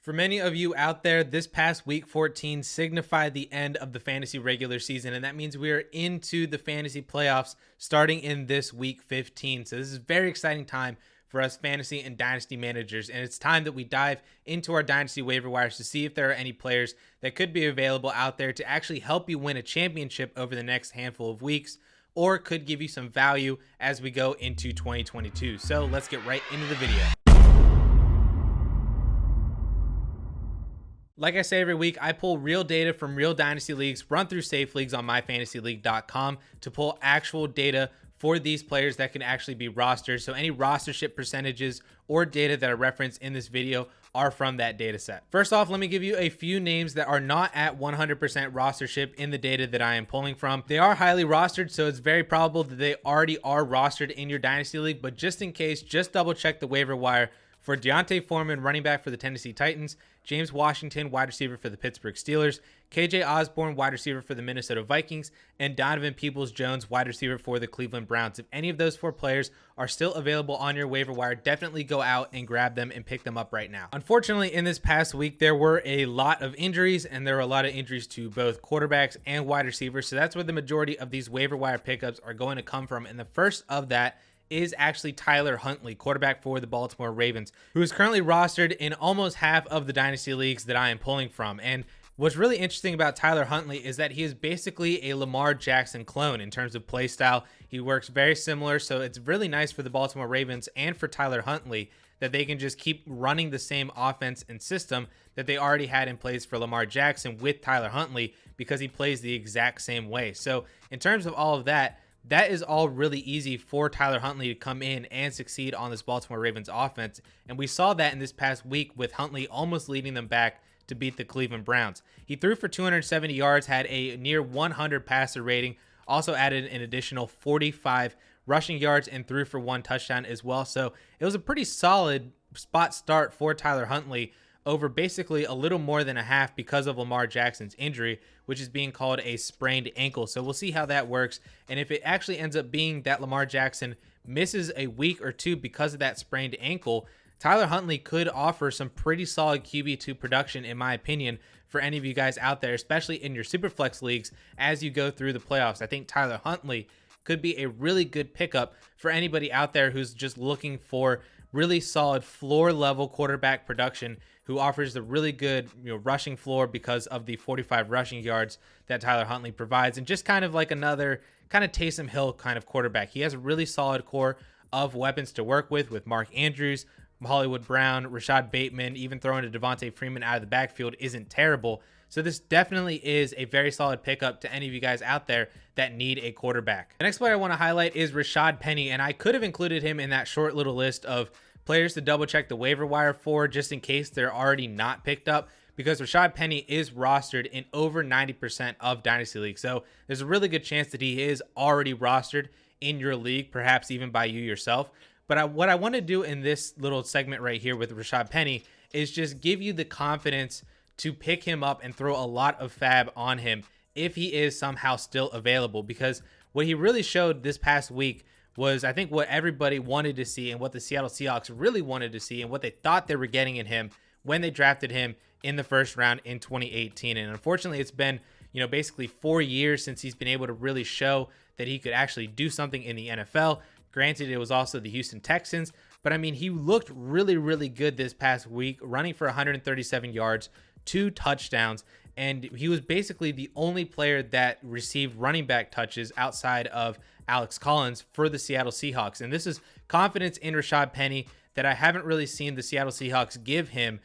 For many of you out there, this past week 14 signified the end of the fantasy regular season, and that means we are into the fantasy playoffs starting in this week 15. So this is a very exciting time for us fantasy and dynasty managers, and it's time that we dive into our dynasty waiver wires to see if there are any players that could be available out there to actually help you win a championship over the next handful of weeks, or could give you some value as we go into 2022. So let's get right into the video. Like I say every week, I pull real data from real dynasty leagues, run through safe leagues on myfantasyleague.com to pull actual data for these players that can actually be rostered. So any rostership percentages or data that I reference in this video are from that data set. First off, let me give you a few names that are not at 100% rostership in the data that I am pulling from. They are highly rostered, so it's very probable that they already are rostered in your dynasty league, but just in case, just double check the waiver wire for Deontay Foreman, running back for the Tennessee Titans, James Washington, wide receiver for the Pittsburgh Steelers, KJ Osborne, wide receiver for the Minnesota Vikings, and Donovan Peoples-Jones, wide receiver for the Cleveland Browns. If any of those four players are still available on your waiver wire, definitely go out and grab them and pick them up right now. Unfortunately, in this past week, there were a lot of injuries, and there were a lot of injuries to both quarterbacks and wide receivers, so that's where the majority of these waiver wire pickups are going to come from, and the first of that is actually Tyler Huntley, quarterback for the Baltimore Ravens, who is currently rostered in almost half of the dynasty leagues that I am pulling from. And what's really interesting about Tyler Huntley is that he is basically a Lamar Jackson clone in terms of play style. He works very similar, so it's really nice for the Baltimore Ravens and for Tyler Huntley that they can just keep running the same offense and system that they already had in place for Lamar Jackson with Tyler Huntley, because he plays the exact same way. So in terms of all of that, that is all really easy for Tyler Huntley to come in and succeed on this Baltimore Ravens offense. And we saw that in this past week with Huntley almost leading them back to beat the Cleveland Browns. He threw for 270 yards, had a near 100 passer rating, also added an additional 45 rushing yards and threw for 1 touchdown as well. So it was a pretty solid spot start for Tyler Huntley over basically a little more than a half because of Lamar Jackson's injury, which is being called a sprained ankle. So we'll see how that works. And if it actually ends up being that Lamar Jackson misses a week or two because of that sprained ankle, Tyler Huntley could offer some pretty solid QB2 production, in my opinion, for any of you guys out there, especially in your Superflex leagues as you go through the playoffs. I think Tyler Huntley could be a really good pickup for anybody out there who's just looking for really solid floor level quarterback production, who offers the really good rushing floor because of the 45 rushing yards that Tyler Huntley provides, and just kind of like another kind of Taysom Hill kind of quarterback. He has a really solid core of weapons to work with Mark Andrews, Hollywood Brown, Rashad Bateman. Even throwing to Devontae Freeman out of the backfield isn't terrible. So this definitely is a very solid pickup to any of you guys out there that need a quarterback. The next player I want to highlight is Rashaad Penny, and I could have included him in that short little list of players to double check the waiver wire for, just in case they're already not picked up, because Rashaad Penny is rostered in over 90% of dynasty leagues. So there's a really good chance that he is already rostered in your league, perhaps even by you yourself. But what I want to do in this little segment right here with Rashaad Penny is just give you the confidence to pick him up and throw a lot of fab on him if he is somehow still available, because what he really showed this past week was, I think, what everybody wanted to see and what the Seattle Seahawks really wanted to see and what they thought they were getting in him when they drafted him in the first round in 2018. And unfortunately, it's been, basically 4 years since he's been able to really show that he could actually do something in the NFL. Granted, it was also the Houston Texans, but I mean, he looked really, really good this past week, running for 137 yards, 2 touchdowns, and he was basically the only player that received running back touches outside of Alex Collins for the Seattle Seahawks. And this is confidence in Rashaad Penny that I haven't really seen the Seattle Seahawks give him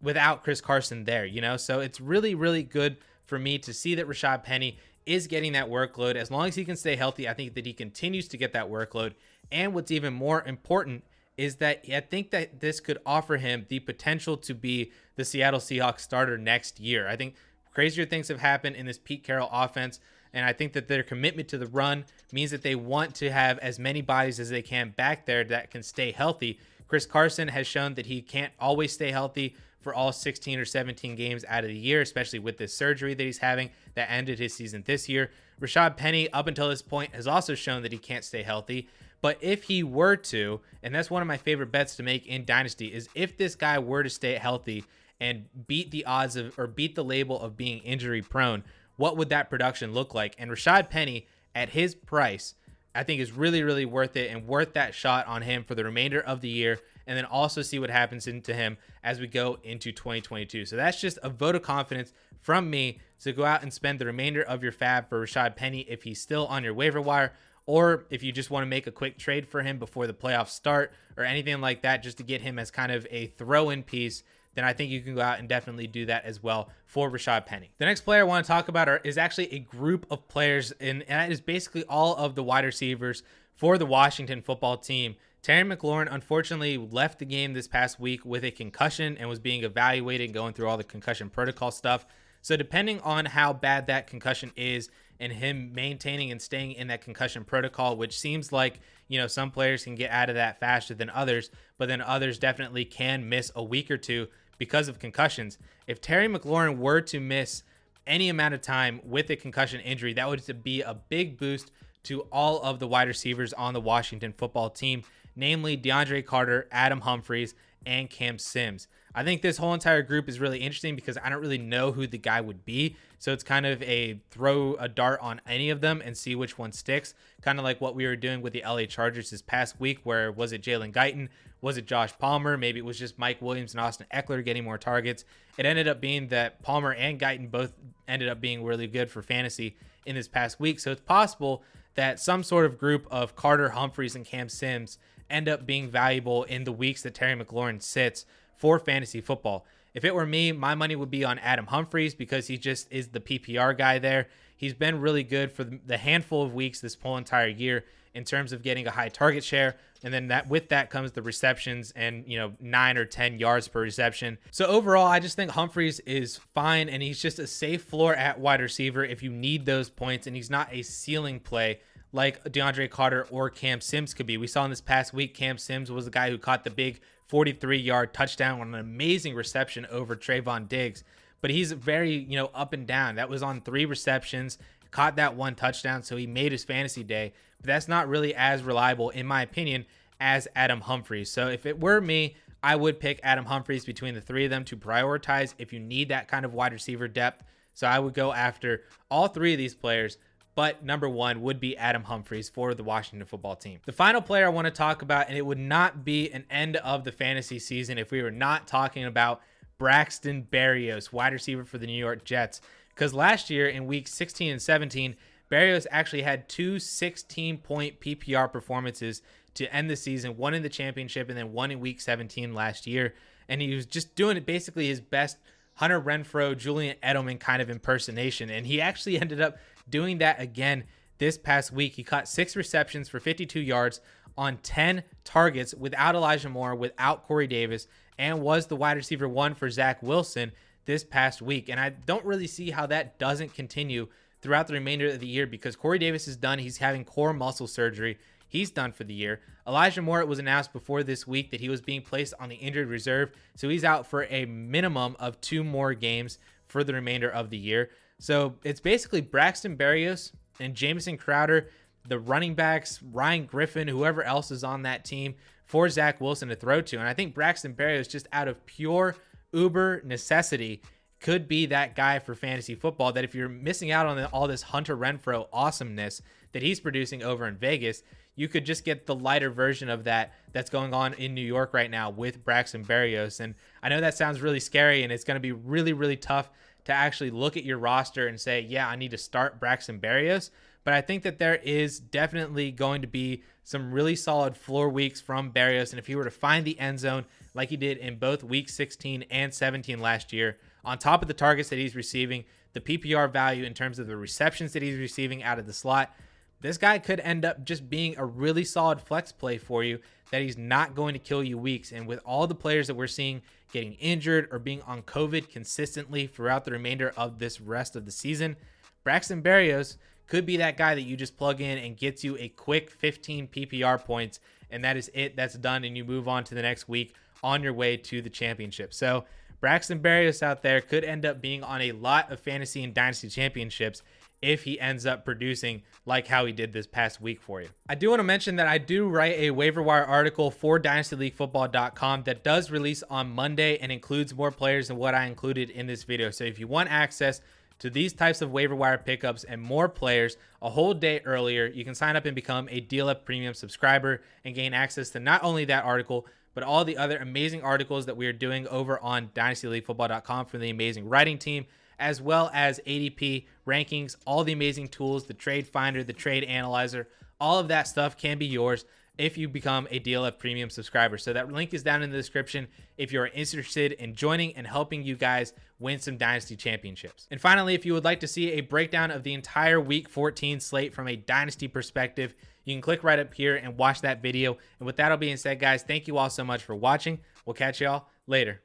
without Chris Carson there, So it's really, really good for me to see that Rashaad Penny is getting that workload. As long as he can stay healthy, I think that he continues to get that workload. And what's even more important is that I think that this could offer him the potential to be the Seattle Seahawks starter next year. I think crazier things have happened in this Pete Carroll offense, and I think that their commitment to the run means that they want to have as many bodies as they can back there that can stay healthy. Chris Carson has shown that he can't always stay healthy for all 16 or 17 games out of the year, especially with this surgery that he's having that ended his season this year. Rashaad Penny, up until this point, has also shown that he can't stay healthy. But if he were to, and that's one of my favorite bets to make in Dynasty, is if this guy were to stay healthy and beat the odds of, or beat the label of being injury prone, what would that production look like? And Rashaad Penny at his price, I think is really, really worth it and worth that shot on him for the remainder of the year. And then also see what happens into him as we go into 2022. So that's just a vote of confidence from me to go out and spend the remainder of your fab for Rashaad Penny if he's still on your waiver wire, or if you just want to make a quick trade for him before the playoffs start or anything like that, just to get him as kind of a throw-in piece, then I think you can go out and definitely do that as well for Rashaad Penny. The next player I want to talk about is actually a group of players, and that is basically all of the wide receivers for the Washington football team. Terry McLaurin unfortunately left the game this past week with a concussion and was being evaluated, going through all the concussion protocol stuff. So depending on how bad that concussion is and him maintaining and staying in that concussion protocol, which seems like, you know, some players can get out of that faster than others, but then others definitely can miss a week or two because of concussions. If Terry McLaurin were to miss any amount of time with a concussion injury, that would be a big boost to all of the wide receivers on the Washington football team, namely DeAndre Carter, Adam Humphries, and Cam Sims. I think this whole entire group is really interesting because I don't really know who the guy would be. So it's kind of a throw a dart on any of them and see which one sticks. Kind of like what we were doing with the LA Chargers this past week, where was it Jalen Guyton? Was it Josh Palmer? Maybe it was just Mike Williams and Austin Eckler getting more targets. It ended up being that Palmer and Guyton both ended up being really good for fantasy in this past week. So it's possible that some sort of group of Carter, Humphries, and Cam Sims end up being valuable in the weeks that Terry McLaurin sits for fantasy football. If it were me, my money would be on Adam Humphries because he just is the PPR guy there. He's been really good for the handful of weeks this whole entire year in terms of getting a high target share. And then that with that comes the receptions and, 9 or 10 yards per reception. So overall, I just think Humphries is fine, and he's just a safe floor at wide receiver if you need those points, and he's not a ceiling play like DeAndre Carter or Cam Sims could be. We saw in this past week, Cam Sims was the guy who caught the big 43-yard touchdown on an amazing reception over Trayvon Diggs. But he's very, up and down. That was on 3 receptions, caught that 1 touchdown, so he made his fantasy day. But that's not really as reliable, in my opinion, as Adam Humphries. So if it were me, I would pick Adam Humphries between the 3 of them to prioritize if you need that kind of wide receiver depth. So I would go after all 3 of these players, but number 1 would be Adam Humphries for the Washington football team. The final player I want to talk about, and it would not be an end of the fantasy season if we were not talking about Braxton Berrios, wide receiver for the New York Jets. Because last year in weeks 16 and 17, Berrios actually had 2 16-point PPR performances to end the season, 1 in the championship and then 1 in week 17 last year. And he was just doing it basically his best Hunter Renfrow, Julian Edelman kind of impersonation. And he actually ended up doing that again this past week. He caught 6 receptions for 52 yards on 10 targets without Elijah Moore, without Corey Davis, and was the wide receiver 1 for Zach Wilson this past week. And I don't really see how that doesn't continue throughout the remainder of the year because Corey Davis is done. He's having core muscle surgery. He's done for the year. Elijah Moore, it was announced before this week that he was being placed on the injured reserve. So he's out for a minimum of 2 more games for the remainder of the year. So it's basically Braxton Berrios and Jamison Crowder, the running backs, Ryan Griffin, whoever else is on that team for Zach Wilson to throw to. And I think Braxton Berrios, just out of pure uber necessity, could be that guy for fantasy football, that if you're missing out on all this Hunter Renfrow awesomeness that he's producing over in Vegas, you could just get the lighter version of that that's going on in New York right now with Braxton Berrios. And I know that sounds really scary, and it's going to be really, really tough to actually look at your roster and say, yeah, I need to start Braxton Berrios. But I think that there is definitely going to be some really solid floor weeks from Berrios. And if he were to find the end zone like he did in both week 16 and 17 last year, on top of the targets that he's receiving, the PPR value in terms of the receptions that he's receiving out of the slot, this guy could end up just being a really solid flex play for you that he's not going to kill you weeks. And with all the players that we're seeing getting injured or being on COVID consistently throughout the remainder of this rest of the season, Braxton Berrios could be that guy that you just plug in and gets you a quick 15 PPR points, and that is it. That's done, and you move on to the next week on your way to the championship. So Braxton Berrios out there could end up being on a lot of fantasy and dynasty championships if he ends up producing like how he did this past week for you. I do want to mention that I do write a waiver wire article for dynastyleaguefootball.com that does release on Monday and includes more players than what I included in this video. So if you want access to these types of waiver wire pickups and more players a whole day earlier, you can sign up and become a DLF Premium subscriber and gain access to not only that article, but all the other amazing articles that we are doing over on dynastyleaguefootball.com from the amazing writing team, as well as ADP rankings, all the amazing tools, the trade finder, the trade analyzer, all of that stuff can be yours if you become a DLF Premium subscriber. So that link is down in the description if you're interested in joining and helping you guys win some Dynasty championships. And finally, if you would like to see a breakdown of the entire Week 14 slate from a Dynasty perspective, you can click right up here and watch that video. And with that all being said, guys, thank you all so much for watching. We'll catch y'all later.